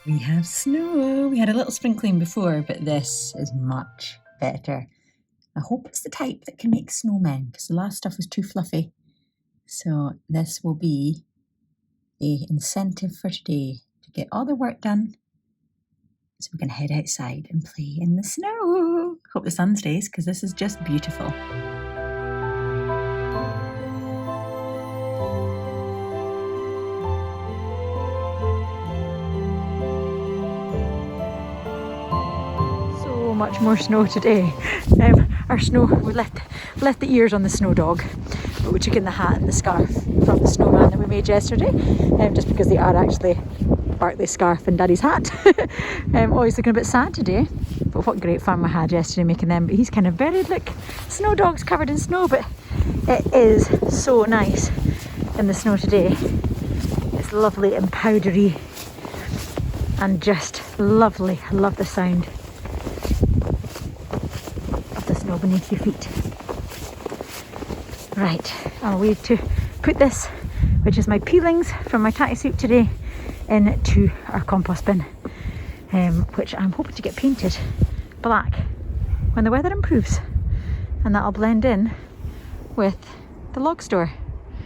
We have snow. We had a little sprinkling before, but this is much better. I hope it's the type that can make snowmen, because the last stuff was too fluffy. So this will be the incentive for today to get all the work done so we can head outside and play in the snow. Hope the sun stays, because this is just beautiful. So much more snow today. Our snow, we left the ears on the snow dog, but we took in the hat and the scarf from the snowman that we made yesterday, just because they are actually Bartley's scarf and Daddy's hat. Oh, he's looking a bit sad today, but what great fun we had yesterday making them. But he's kind of buried, look, snow dog's covered in snow, but it is so nice in the snow today. It's lovely and powdery and just lovely. I love the sound of the snow beneath your feet. Right, I'll wait to put this, which is my peelings from my tatty soup today, into our compost bin, which I'm hoping to get painted black when the weather improves, and that'll blend in with the log store.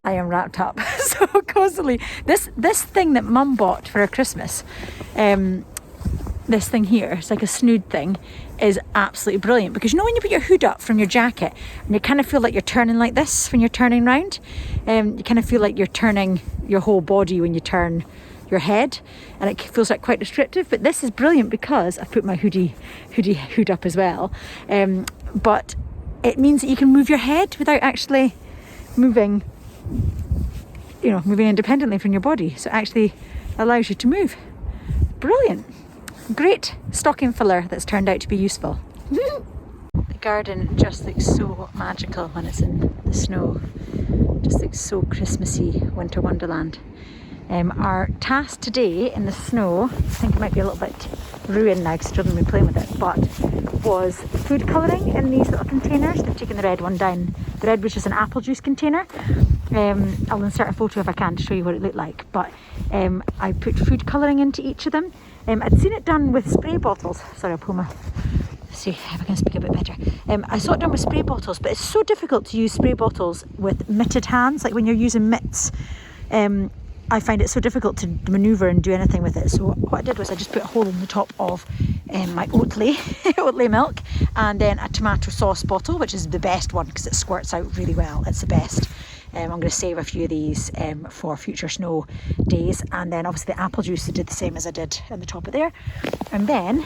I am wrapped up so cosily. This thing that Mum bought for her Christmas, this thing here, it's like a snood thing, is absolutely brilliant, because you know when you put your hood up from your jacket and you kind of feel like you're turning like this when you're turning round, you kind of feel like you're turning your whole body when you turn your head, and it feels like quite restrictive. But this is brilliant because I've put my hood up as well, but it means that you can move your head without actually moving independently from your body, so it actually allows you to move. Brilliant. Great stocking filler that's turned out to be useful. The garden just looks so magical when it's in the snow. Just looks so Christmassy, winter wonderland. Our task today in the snow, I think it might be a little bit ruined now because children have been playing with it, but was food colouring in these little containers. They've taken the red one down. The red was just an apple juice container. I'll insert a photo if I can to show you what it looked like, but I put food colouring into each of them. I'd seen it done with spray bottles. Sorry, I'll pull my... see if I can speak a bit better. I saw it done with spray bottles, but it's so difficult to use spray bottles with mitted hands, like when you're using mitts. I find it so difficult to manoeuvre and do anything with it. So what I did was I just put a hole in the top of my Oatly milk, and then a tomato sauce bottle, which is the best one because it squirts out really well. It's the best. I'm going to save a few of these for future snow days. And then obviously the apple juice, I did the same as I did on the top of there. And then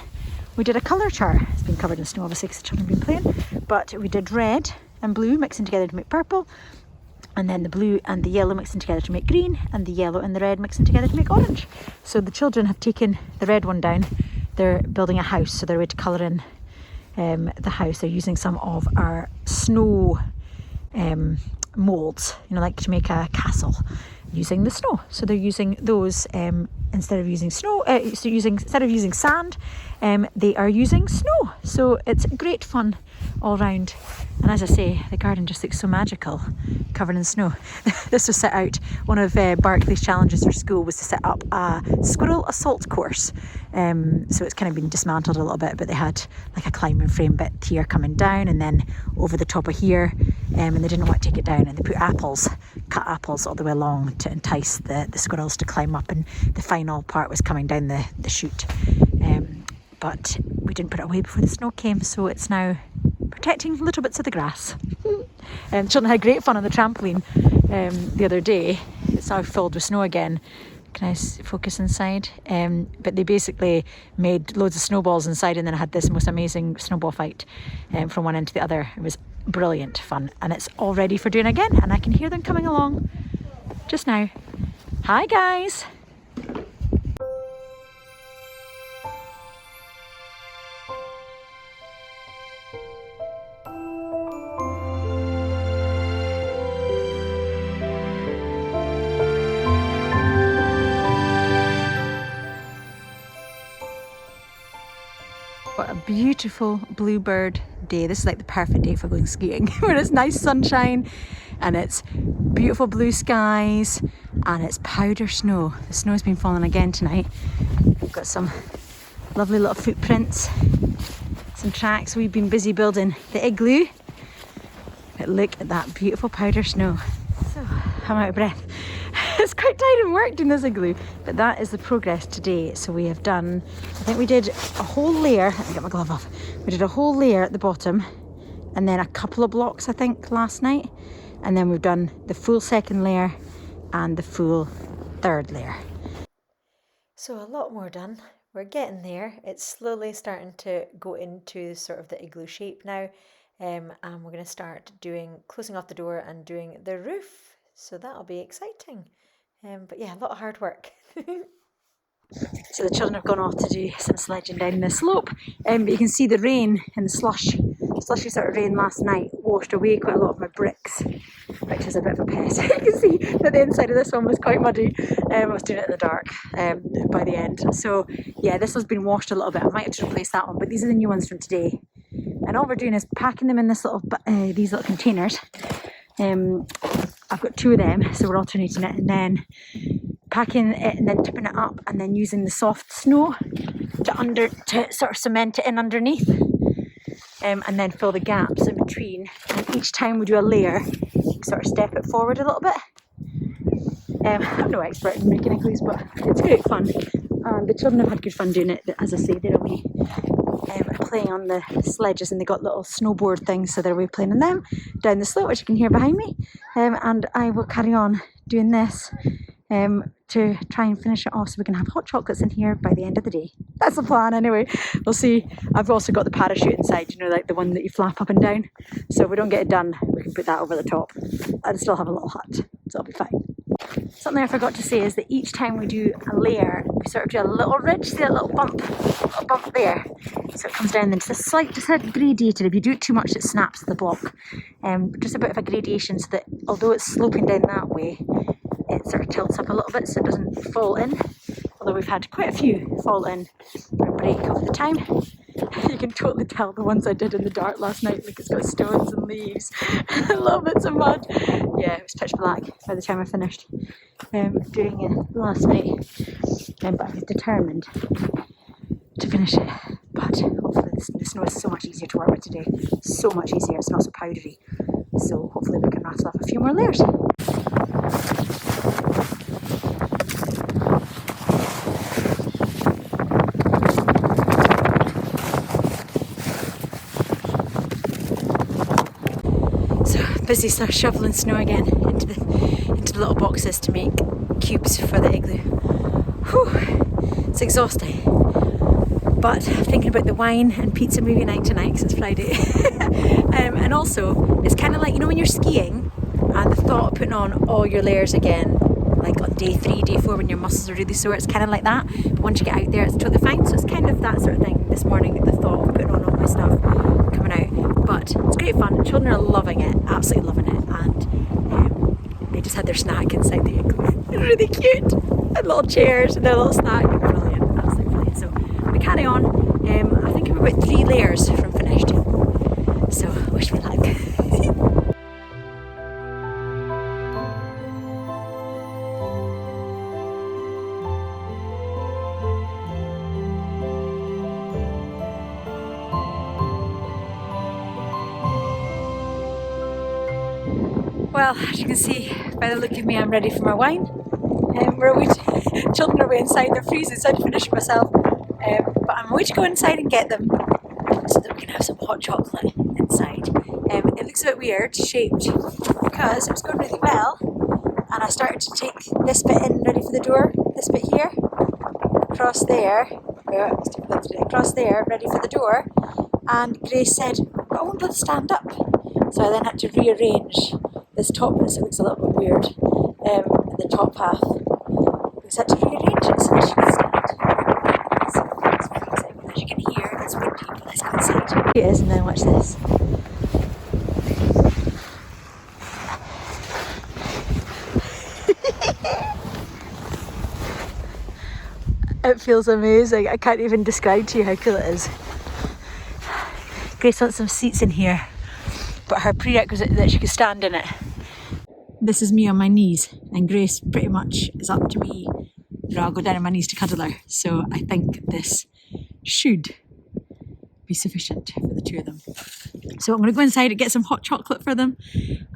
we did a colour chart. It's been covered in snow obviously because the children have been playing, but we did red and blue mixing together to make purple, and then the blue and the yellow mixing together to make green, and the yellow and the red mixing together to make orange. So the children have taken the red one down. They're building a house, so they're ready to colour in the house. They're using some of our snow moulds, like to make a castle using the snow. So they're using those instead of using sand, they are using snow. So it's great fun all round. And as I say, the garden just looks so magical, covered in snow. This was set out, one of Barclay's challenges for school was to set up a squirrel assault course. So it's kind of been dismantled a little bit, but they had like a climbing frame bit here coming down and then over the top of here, and they didn't want to take it down, and they put cut apples all the way along to entice the squirrels to climb up, and the final part was coming down the chute. But we didn't put it away before the snow came, so it's now protecting little bits of the grass. Children had great fun on the trampoline the other day. It's now filled with snow again. Can I focus inside? But they basically made loads of snowballs inside, and then I had this most amazing snowball fight from one end to the other. It was brilliant fun, and it's all ready for doing again, and I can hear them coming along just now. Hi guys! What a beautiful bluebird day. This is like the perfect day for going skiing, where it's nice sunshine and it's beautiful blue skies and it's powder snow. The snow's been falling again tonight. We've got some lovely little footprints, some tracks. We've been busy building the igloo, but look at that beautiful powder snow. So I'm out of breath. It's quite tiring work doing this igloo, but that is the progress today. So we have done, I think we did a whole layer. Let me get my glove off. We did a whole layer at the bottom, and then a couple of blocks I think last night, and then we've done the full second layer and the full third layer. So a lot more done. We're getting there. It's slowly starting to go into sort of the igloo shape now, and we're going to start closing off the door and doing the roof. So that'll be exciting. But yeah, a lot of hard work. So the children have gone off to do some sledging down the slope, but you can see the rain and the slushy sort of rain last night washed away quite a lot of my bricks, which is a bit of a pest. You can see that the inside of this one was quite muddy. I was doing it in the dark by the end. So yeah, this has been washed a little bit. I might have to replace that one, but these are the new ones from today. And all we're doing is packing them in this these little containers. I've got 2 of them, so we're alternating it, and then packing it and then tipping it up, and then using the soft snow to sort of cement it in underneath, and then fill the gaps in between. And each time we do a layer, sort of step it forward a little bit. I'm no expert in making igloos, but it's great fun. The children have had good fun doing it. As I say, they're away playing on the sledges, and they got little snowboard things, so they're away playing on them down the slope, which you can hear behind me. And I will carry on doing this to try and finish it off, so we can have hot chocolates in here by the end of the day. That's the plan anyway. We'll see. I've also got the parachute inside, you know, like the one that you flap up and down. So if we don't get it done, we can put that over the top. I'd still have a little hut, so it'll be fine. Something I forgot to say is that each time we do a layer, we sort of do a little ridge, see a little bump there. So it comes down, then just gradated. If you do it too much, it snaps the block. Just a bit of a gradation, so that although it's sloping down that way, it sort of tilts up a little bit so it doesn't fall in. Although we've had quite a few fall in and break over the time. You can totally tell the ones I did in the dark last night, like it's got stones and leaves and little bits of mud. Yeah, it was pitch black by the time I finished doing it last night. But I was determined to finish it. But hopefully the snow is so much easier to work with today. So much easier, it's not so powdery. So hopefully we can rattle off a few more layers. Busy start shoveling snow again into the little boxes to make cubes for the igloo. Whew, it's exhausting. But I'm thinking about the wine and pizza movie night tonight because it's Friday. And also, it's kind of like, you know, when you're skiing and the thought of putting on all your layers again, like on day 3, day 4 when your muscles are really sore, it's kind of like that. But once you get out there, it's totally fine. So it's kind of that sort of thing this morning, the thought of putting on all my stuff coming out. But it's great fun. Children are loving it, absolutely loving it, and they just had their snack inside the igloo. They're really cute, and little chairs and their little snack. Brilliant, absolutely brilliant. So we carry on. I think I'm about 3 layers from finished. So wish me luck. Well, as you can see by the look of me, I'm ready for my wine. We're away children are away inside, they're freezing, so I finished myself. But I'm away to go inside and get them so that we can have some hot chocolate inside. It looks a bit weird shaped because it was going really well, and I started to take this bit in ready for the door, this bit here, across there, across there, ready for the door, and Grace said, I won't be able to stand up. So I then had to rearrange this top bit so it looks a little bit weird, the top half. We just had to rearrange it so that she could stand. So it's freezing. As you can hear, it's windy, but let's go inside. It is, and then watch this. It feels amazing. I can't even describe to you how cool it is. Grace wants some seats in here, but her prerequisite is that she could stand in it. this is me on my knees, and Grace pretty much is up to me. You know, I'll go down on my knees to cuddle her. So I think this should be sufficient for the two of them. So I'm going to go inside and get some hot chocolate for them,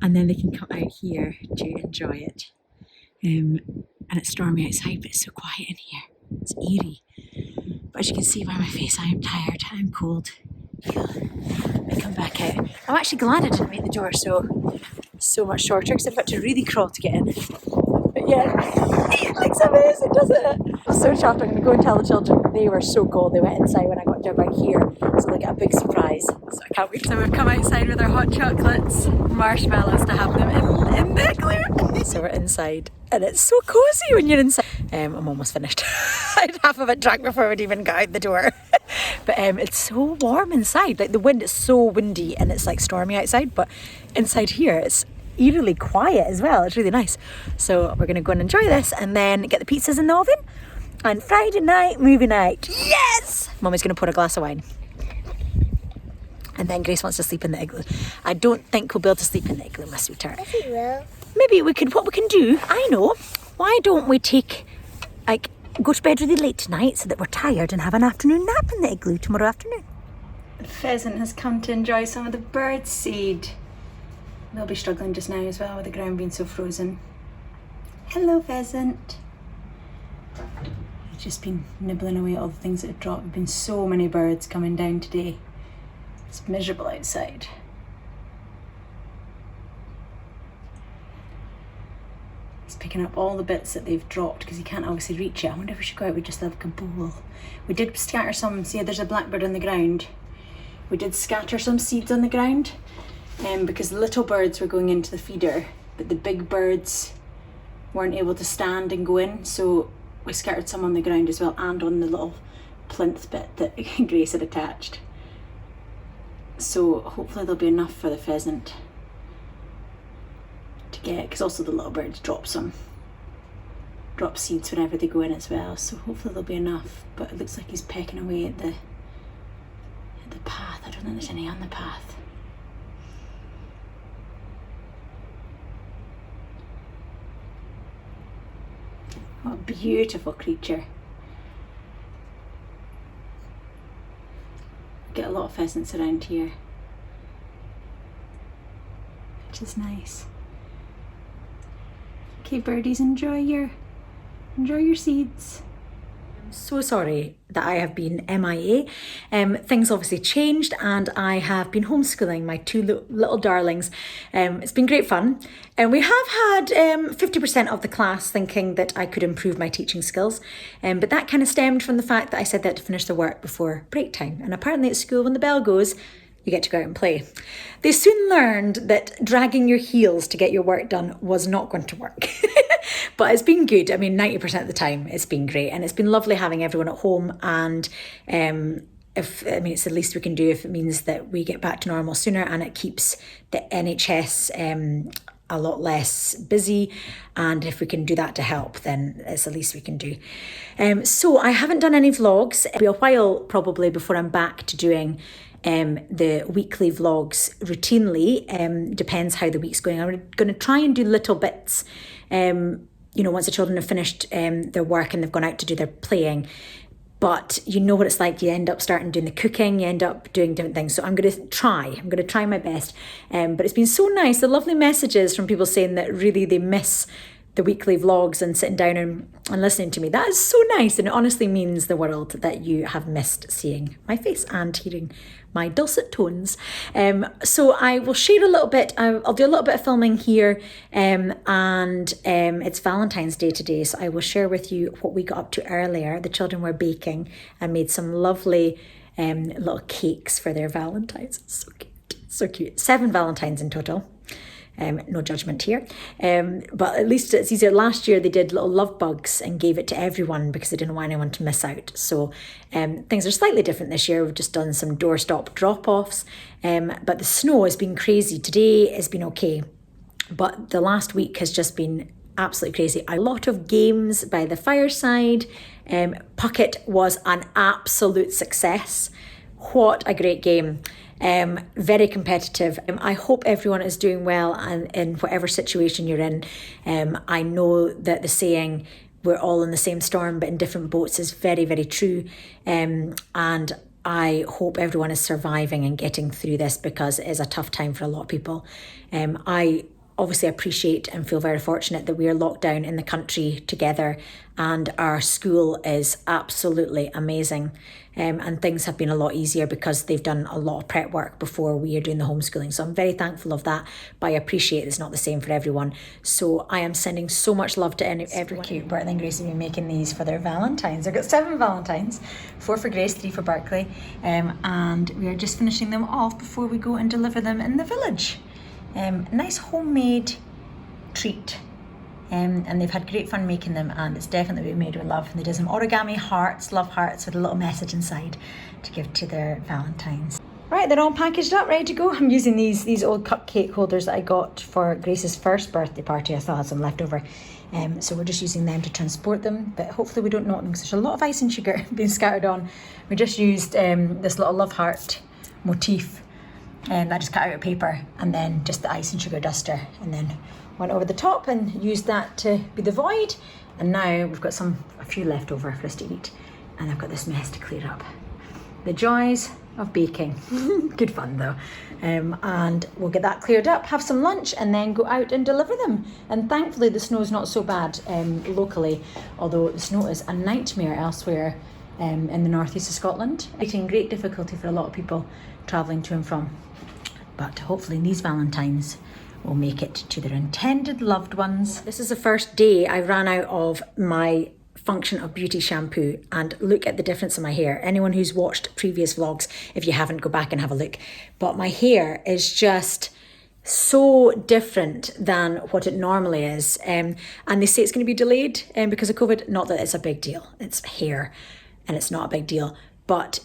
and then they can come out here to enjoy it. And it's stormy outside, but it's so quiet in here. It's eerie. But as you can see by my face, I am tired, I'm cold. I come back out. I'm actually glad I didn't make the door so much shorter, because I've got to really crawl to get in. But yeah, it looks amazing, doesn't it? I'm so chuffed. I'm going to go and tell the children. They were so cold. They went inside when I got down back here, so they get a big surprise. So I can't wait. So we've come outside with our hot chocolates, marshmallows to have them in the igloo. So we're inside, and it's so cozy when you're inside. I'm almost finished. I had half of it drank before we'd even got out the door. But it's so warm inside. Like the wind is so windy and it's like stormy outside, but inside here it's eerily quiet as well. It's really nice. So we're going to go and enjoy this, and then get the pizzas in the oven. And Friday night, movie night. Yes! Mummy's going to pour a glass of wine. And then Grace wants to sleep in the igloo. I don't think we'll be able to sleep in the igloo, my sweetheart. Yes, we will. Maybe we could, what we can do, I know. Why don't we go to bed really late tonight so that we're tired and have an afternoon nap in the igloo tomorrow afternoon. The pheasant has come to enjoy some of the bird seed. They'll be struggling just now as well with the ground being so frozen. Hello, pheasant. He's just been nibbling away at all the things that have dropped. There have been so many birds coming down today. It's miserable outside. He's picking up all the bits that they've dropped because he can't obviously reach it. I wonder if we should go out with just like a bowl. We did scatter some, see there's a blackbird on the ground. We did scatter some seeds on the ground because the little birds were going into the feeder, but the big birds weren't able to stand and go in, so we scattered some on the ground as well, and on the little plinth bit that Grace had attached. So hopefully there'll be enough for the pheasant to get, because also the little birds drop seeds whenever they go in as well, so hopefully there'll be enough. But it looks like he's pecking away at the path. I don't think there's any on the path. What a beautiful creature. Get a lot of pheasants around here, which is nice. Okay, birdies, enjoy your seeds. I'm so sorry that I have been MIA. Things obviously changed, and I have been homeschooling my two little darlings. It's been great fun, and we have had 50% of the class thinking that I could improve my teaching skills, but that kind of stemmed from the fact that I said they had to finish their work before break time, and apparently at school when the bell goes, you get to go out and play. They soon learned that dragging your heels to get your work done was not going to work. But it's been good. I mean, 90% of the time it's been great, and it's been lovely having everyone at home. And it's the least we can do if it means that we get back to normal sooner, and it keeps the NHS a lot less busy. And if we can do that to help, then it's the least we can do. So I haven't done any vlogs. It'll be a while probably before I'm back to doing the weekly vlogs routinely. Depends how the week's going. I'm going to try and do little bits, once the children have finished their work and they've gone out to do their playing. But you know what it's like, you end up starting doing the cooking, you end up doing different things. So I'm going to try my best. But it's been so nice, the lovely messages from people saying that really they miss the weekly vlogs and sitting down and listening to me. That is so nice, and it honestly means the world that you have missed seeing my face and hearing my dulcet tones. So I will share a little bit. I'll do a little bit of filming here, and it's Valentine's Day today, so I will share with you what we got up to earlier. The children were baking and made some lovely little cakes for their Valentines. So cute. 7 Valentines in total. No judgment here, but at least it's easier. Last year they did little love bugs and gave it to everyone because they didn't want anyone to miss out. So things are slightly different this year. We've just done some doorstop drop-offs, but the snow has been crazy. Today has been okay, but the last week has just been absolutely crazy. A lot of games by the fireside. Puckett was an absolute success. What a great game. Very competitive. I hope everyone is doing well and in whatever situation you're in. I know that the saying, we're all in the same storm but in different boats, is very, very true. And I hope everyone is surviving and getting through this, because it is a tough time for a lot of people. I obviously appreciate and feel very fortunate that we are locked down in the country together, and our school is absolutely amazing. And things have been a lot easier because they've done a lot of prep work before we are doing the homeschooling. So I'm very thankful of that, but I appreciate it's not the same for everyone. So I am sending so much love to everyone. Cute. Bertie and Grace have been making these for their Valentines. They've got 7 Valentines, 4 for Grace, 3 for Berkeley. And we are just finishing them off before we go and deliver them in the village. Nice homemade treat. And they've had great fun making them, and it's definitely been made with love. And they do some origami hearts, love hearts, with a little message inside to give to their Valentines. Right, they're all packaged up, ready to go. I'm using these old cupcake holders that I got for Grace's first birthday party. I still had some left over. So we're just using them to transport them, but hopefully we don't knock them because there's a lot of ice and sugar being scattered on. We just used this little love heart motif, and I just cut out of paper, and then just the ice and sugar duster, and then went over the top and used that to be the void. And now we've got a few left over for us to eat, and I've got this mess to clear up. The joys of baking. Good fun though. And we'll get that cleared up, have some lunch, and then go out and deliver them. And thankfully the snow's not so bad locally, although the snow is a nightmare elsewhere in the northeast of Scotland. Creating great difficulty for a lot of people travelling to and from. But hopefully these Valentines will make it to their intended loved ones. This is the first day I ran out of my Function of Beauty shampoo, and look at the difference in my hair. Anyone who's watched previous vlogs, if you haven't, go back and have a look. But my hair is just so different than what it normally is. And they say it's going to be delayed because of COVID. Not that it's a big deal. It's hair and it's not a big deal. But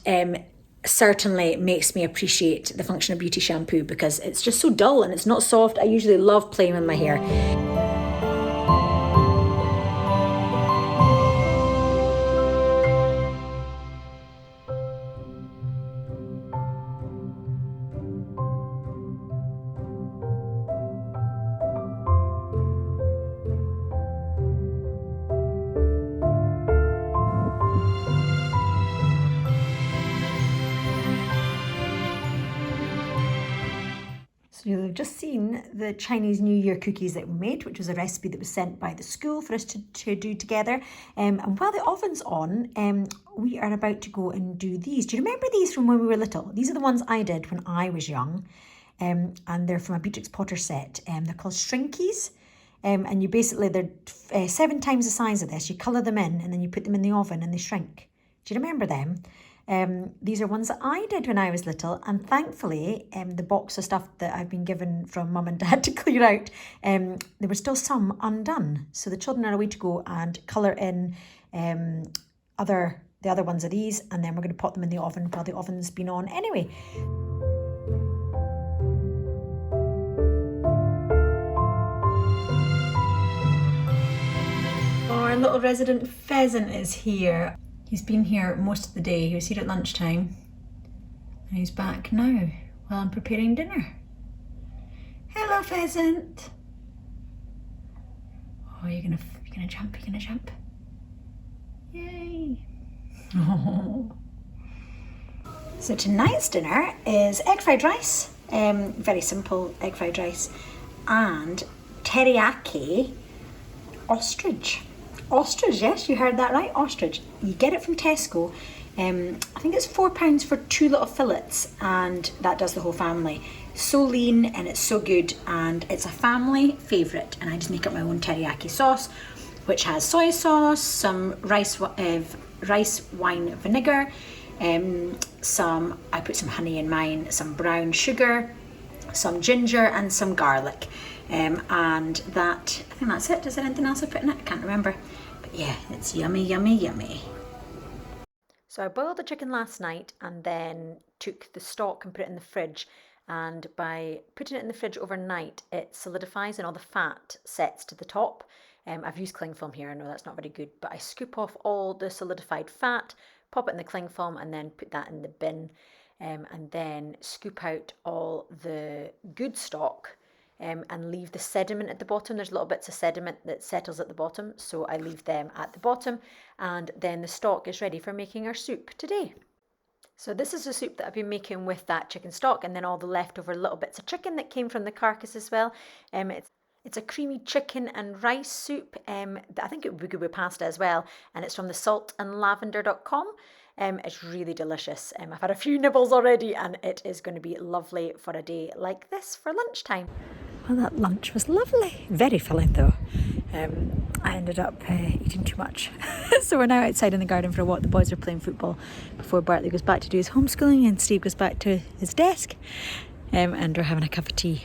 certainly makes me appreciate the Function of Beauty shampoo because it's just so dull and it's not soft. I usually love playing with my hair. So you've just seen the Chinese New Year cookies that we made, which was a recipe that was sent by the school for us to do together. And while the oven's on, we are about to go and do these. Do you remember these from when we were little? These are the ones I did when I was young. And they're from a Beatrix Potter set. They're called Shrinkies. And you basically, they're 7 times the size of this. You colour them in and then you put them in the oven and they shrink. Do you remember them? These are ones that I did when I was little, and thankfully the box of stuff that I've been given from mum and dad to clear out, there were still some undone. So the children are away to go and colour in the other ones of these, and then we're going to pop them in the oven while the oven's been on anyway. Our little resident pheasant is here. He's been here most of the day. He was here at lunchtime and he's back now while I'm preparing dinner. Hello, pheasant. Oh, you're gonna jump, you're gonna jump. Yay. Oh. So tonight's dinner is egg fried rice, very simple egg fried rice, and teriyaki ostrich. Ostrich, yes, you heard that right, ostrich. You get it from Tesco. I think it's £4 for 2 little fillets, and that does the whole family. So lean and it's so good, and it's a family favourite. And I just make up my own teriyaki sauce, which has soy sauce, some rice wine vinegar, I put some honey in mine, some brown sugar, some ginger and some garlic. And that, I think that's it. Is there anything else I put in it? I can't remember. But yeah, it's yummy, yummy, yummy. So I boiled the chicken last night and then took the stock and put it in the fridge. And by putting it in the fridge overnight, it solidifies and all the fat sets to the top. I've used cling film here. I know that's not very good, but I scoop off all the solidified fat, pop it in the cling film, and then put that in the bin. and then scoop out all the good stock and leave the sediment at the bottom. There's little bits of sediment that settles at the bottom, so I leave them at the bottom, and then the stock is ready for making our soup today. So this is the soup that I've been making with that chicken stock, and then all the leftover little bits of chicken that came from the carcass as well. It's a creamy chicken and rice soup. I think it would be good with pasta as well, and it's from the saltandlavender.com. It's really delicious. I've had a few nibbles already, and it is going to be lovely for a day like this for lunchtime. Well, that lunch was lovely. Very filling though. I ended up eating too much. So we're now outside in the garden for a walk. The boys are playing football before Bartley goes back to do his homeschooling and Steve goes back to his desk. And we're having a cup of tea.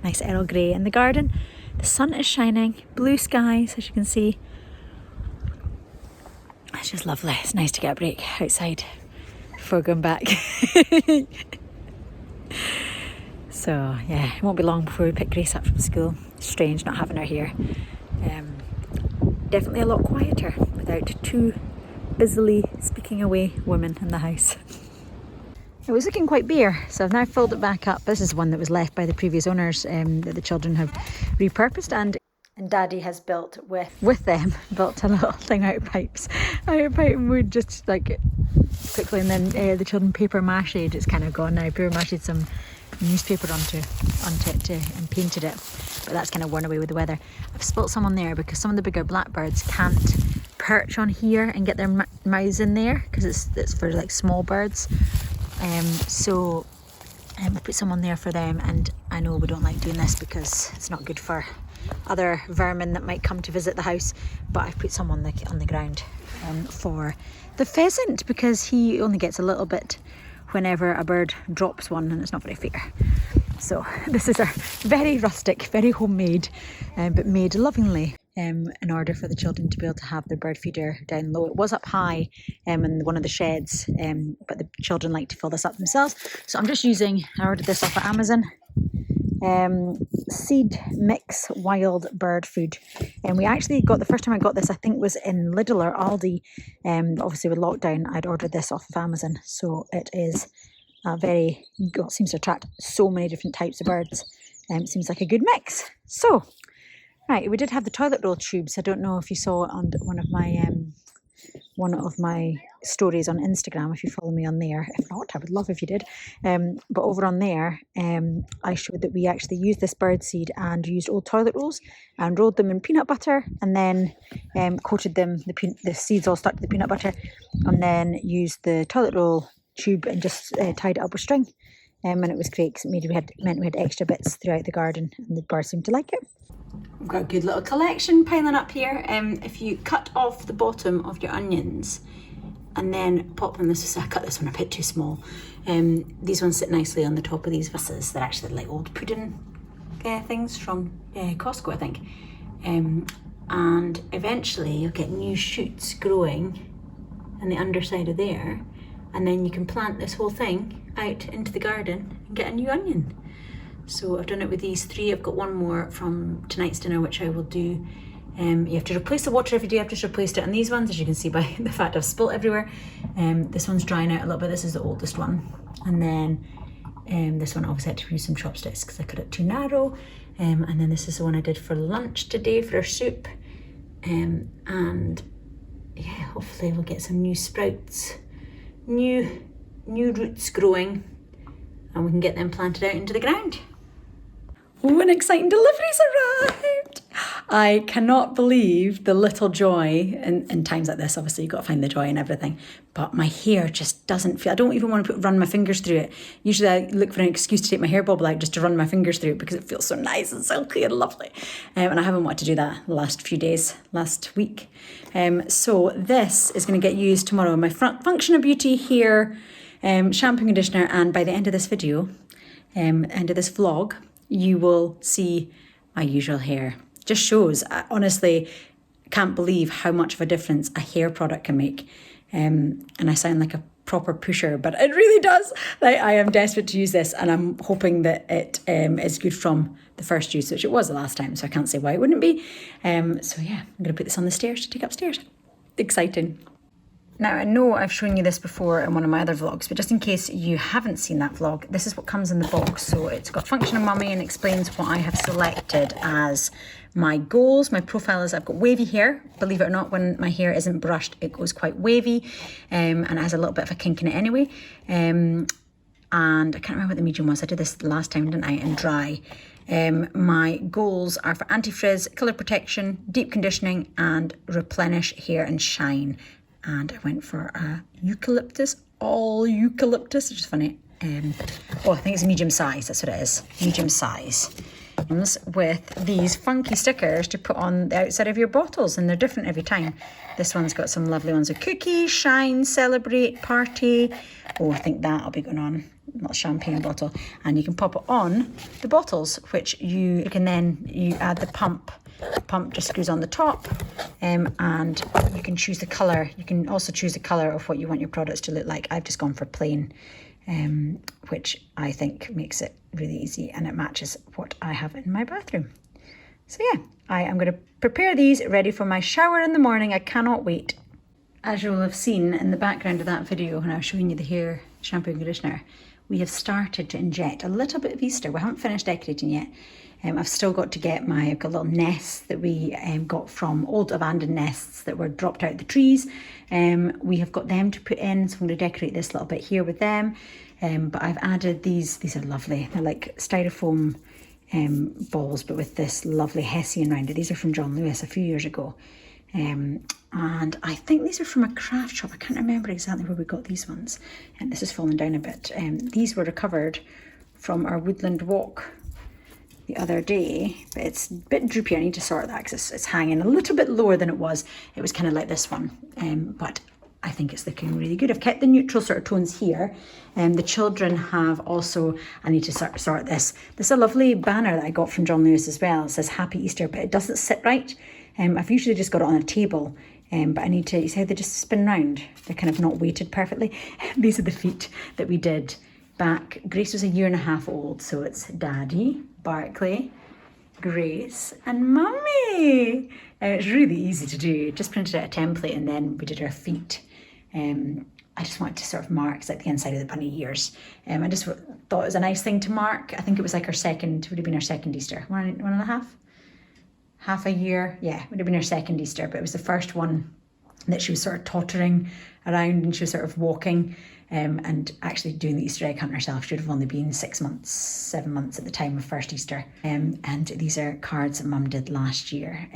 Nice Earl Grey in the garden. The sun is shining, blue skies as you can see. It's just lovely. It's nice to get a break outside before going back. So yeah, it won't be long before we pick Grace up from school. Strange not having her here. Definitely a lot quieter without two busily speaking away women in the house. It was looking quite bare, so I've now filled it back up. This is one that was left by the previous owners that the children have repurposed, and Daddy has built with them built a little thing out of pipe and wood, just like quickly, and then the children paper mache. It's kind of gone now. Paper mache some newspaper onto it and painted it, but that's kind of worn away with the weather. I've spilt some on there because some of the bigger blackbirds can't perch on here and get their mouths in there because it's for like small birds. So I put some on there for them, and I know we don't like doing this because it's not good for other vermin that might come to visit the house, but I've put some on the ground for the pheasant because he only gets a little bit whenever a bird drops one, and it's not very fair. So this is a very rustic, very homemade, but made lovingly in order for the children to be able to have their bird feeder down low. It was up high in one of the sheds, but the children like to fill this up themselves. So I'm just I ordered this off of Amazon. Seed mix wild bird food, and we actually got, the first time I got this I think was in Lidl or Aldi, obviously with lockdown I'd ordered this off of Amazon. So it is seems to attract so many different types of birds. Seems like a good mix. So right, we did have the toilet roll tubes. I don't know if you saw it on one of my stories on Instagram, if you follow me on there. If not, I would love if you did. But over on there, I showed that we actually used this bird seed and used old toilet rolls and rolled them in peanut butter, and then coated them, the seeds all stuck to the peanut butter, and then used the toilet roll tube and just tied it up with string. And it was great because it meant we had extra bits throughout the garden, and the birds seemed to like it. We've got a good little collection piling up here. If you cut off the bottom of your onions and then pop them, I cut this one a bit too small. These ones sit nicely on the top of these vases. They're actually like old pudding things from Costco, I think. And eventually you'll get new shoots growing on the underside of there, and then you can plant this whole thing out into the garden and get a new onion. So I've done it with these three. I've got one more from tonight's dinner, which I will do. You have to replace the water every day. I've just replaced it on these ones, as you can see by the fact I've spilt everywhere. This one's drying out a little bit. This is the oldest one. And then this one obviously had to use some chopsticks because I cut it too narrow. And then this is the one I did for lunch today for our soup. And yeah, hopefully we'll get some new sprouts, new roots growing, and we can get them planted out into the ground. Oh, an exciting delivery's arrived! I cannot believe the little joy in times like this. Obviously you've got to find the joy in everything, but my hair just doesn't feel, I don't even want to run my fingers through it. Usually I look for an excuse to take my hair bobble out just to run my fingers through it because it feels so nice and silky and lovely. And I haven't wanted to do that the last week. So this is going to get used tomorrow. My Function of Beauty hair shampoo and conditioner, and by the end of this video, end of this vlog, you will see my usual hair. Just shows, I honestly can't believe how much of a difference a hair product can make. And I sound like a proper pusher, but it really does. Like, I am desperate to use this, and I'm hoping that it is good from the first use, which it was the last time, so I can't say why it wouldn't be. So yeah, I'm going to put this on the stairs to take upstairs. Exciting. Now, I know I've shown you this before in one of my other vlogs, but just in case you haven't seen that vlog, this is what comes in the box. So it's got Function of Mummy and explains what I have selected as my goals. My profile is I've got wavy hair. Believe it or not, when my hair isn't brushed, it goes quite wavy, and it has a little bit of a kink in it anyway. And I can't remember what the medium was. I did this last time, didn't I? And dry. My goals are for anti-frizz, colour protection, deep conditioning, and replenish hair and shine. And I went for a eucalyptus, all eucalyptus, which is funny. I think it's a medium size, that's what it is, medium size. Comes with these funky stickers to put on the outside of your bottles, and they're different every time. This one's got some lovely ones with cookies, shine, celebrate, party. Oh, I think that'll be going on, a little champagne bottle. And you can pop it on the bottles, which you can then, you add the pump. The pump just screws on the top, and you can choose the colour. You can also choose the colour of what you want your products to look like. I've just gone for plain, which I think makes it really easy, and it matches what I have in my bathroom. So yeah, I am going to prepare these ready for my shower in the morning. I cannot wait. As you will have seen in the background of that video when I was showing you the hair shampoo and conditioner, we have started to inject a little bit of Easter. We haven't finished decorating yet. I've still got to get I've got little nests that we got from old abandoned nests that were dropped out of the trees. We have got them to put in, so I'm going to decorate this little bit here with them. But I've added these are lovely. They're like styrofoam balls, but with this lovely hessian around it. These are from John Lewis a few years ago. And I think these are from a craft shop. I can't remember exactly where we got these ones. And this has fallen down a bit. These were recovered from our woodland walk the other day, but it's a bit droopy. I need to sort that because it's hanging a little bit lower than it was. It was kind of like this one, but I think it's looking really good. I've kept the neutral sort of tones here. The children have also, I need to sort this. This is a lovely banner that I got from John Lewis as well. It says Happy Easter, but it doesn't sit right. I've usually just got it on a table, but I need to, you see how they just spin round? They're kind of not weighted perfectly. These are the feet that we did back. Grace was 1.5 years old, so it's Daddy, Barclay, Grace, and Mummy. It's really easy to do. Just printed out a template and then we did her feet. I just wanted to sort of mark like the inside of the bunny ears. I just thought it was a nice thing to mark. I think it was like would have been our second Easter. 1.5? Half a year? Yeah, would have been her second Easter, but it was the first one that she was sort of tottering around and she was sort of walking. And actually doing the Easter egg hunt herself. She would have only been 7 months at the time of first Easter. And these are cards that Mum did last year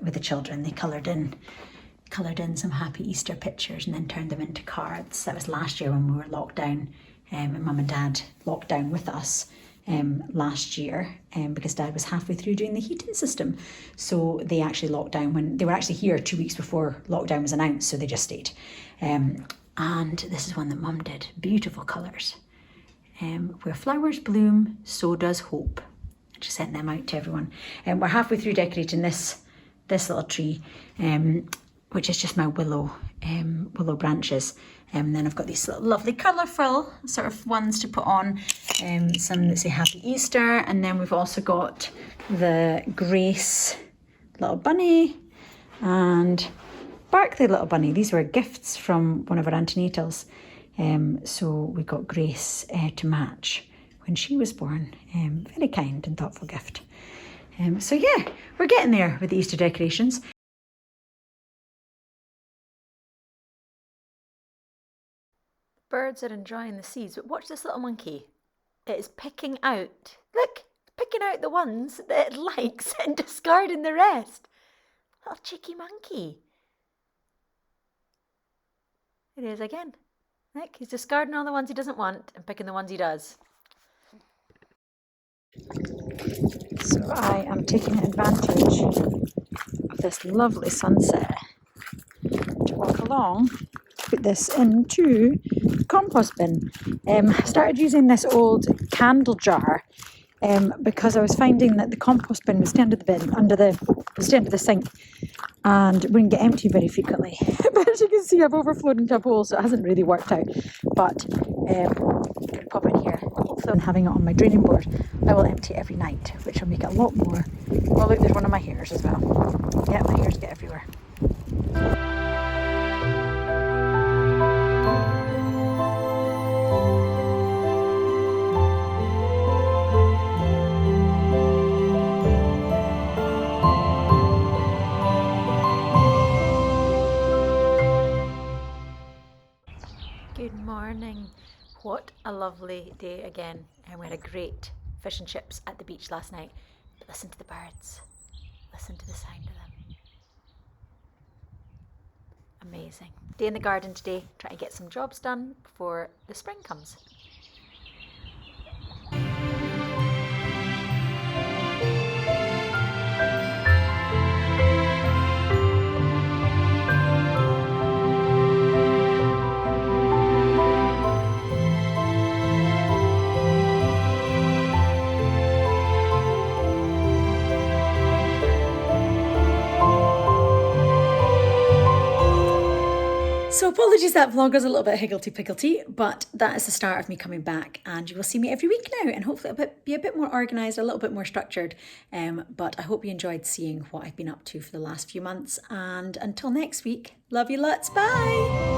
with the children. They coloured in some Happy Easter pictures and then turned them into cards. That was last year when we were locked down, and Mum and Dad locked down with us last year because Dad was halfway through doing the heating system. So they actually locked down when they were actually here 2 weeks before lockdown was announced, so they just stayed. And this is one that Mum did. Beautiful colours. Where flowers bloom, so does hope. I just sent them out to everyone. We're halfway through decorating this little tree, which is just my willow branches. And then I've got these little lovely colourful sort of ones to put on. Some that say Happy Easter. And then we've also got the Grace little bunny and Barclay little bunny. These were gifts from one of our antenatals. So we got Grace to match when she was born. Very kind and thoughtful gift. So yeah, we're getting there with the Easter decorations. Birds are enjoying the seeds, but watch this little monkey. It is picking out, look, picking out the ones that it likes and discarding the rest. Little cheeky monkey. It is again. Look, he's discarding all the ones he doesn't want and picking the ones he does. So I am taking advantage of this lovely sunset to walk along, put this into the compost bin. I started using this old candle jar because I was finding that the compost bin was down to the bin, was down to the sink, and wouldn't get empty very frequently. But as you can see, I've overflowed into a bowl, so it hasn't really worked out. But I'm going to pop it in here. Hopefully, I'm having it on my draining board. I will empty it every night, which will make it a lot more. Well, look, there's one of my hairs as well. Yeah, my hairs get everywhere. Good morning. What a lovely day again. And we had a great fish and chips at the beach last night. But listen to the birds. Listen to the sound of them. Amazing. Day in the garden today, trying to get some jobs done before the spring comes. So apologies that vlog was a little bit higgledy-piggledy, but that is the start of me coming back, and you will see me every week now, and hopefully it'll be a bit more organised, a little bit more structured, but I hope you enjoyed seeing what I've been up to for the last few months, and until next week, love you lots, bye!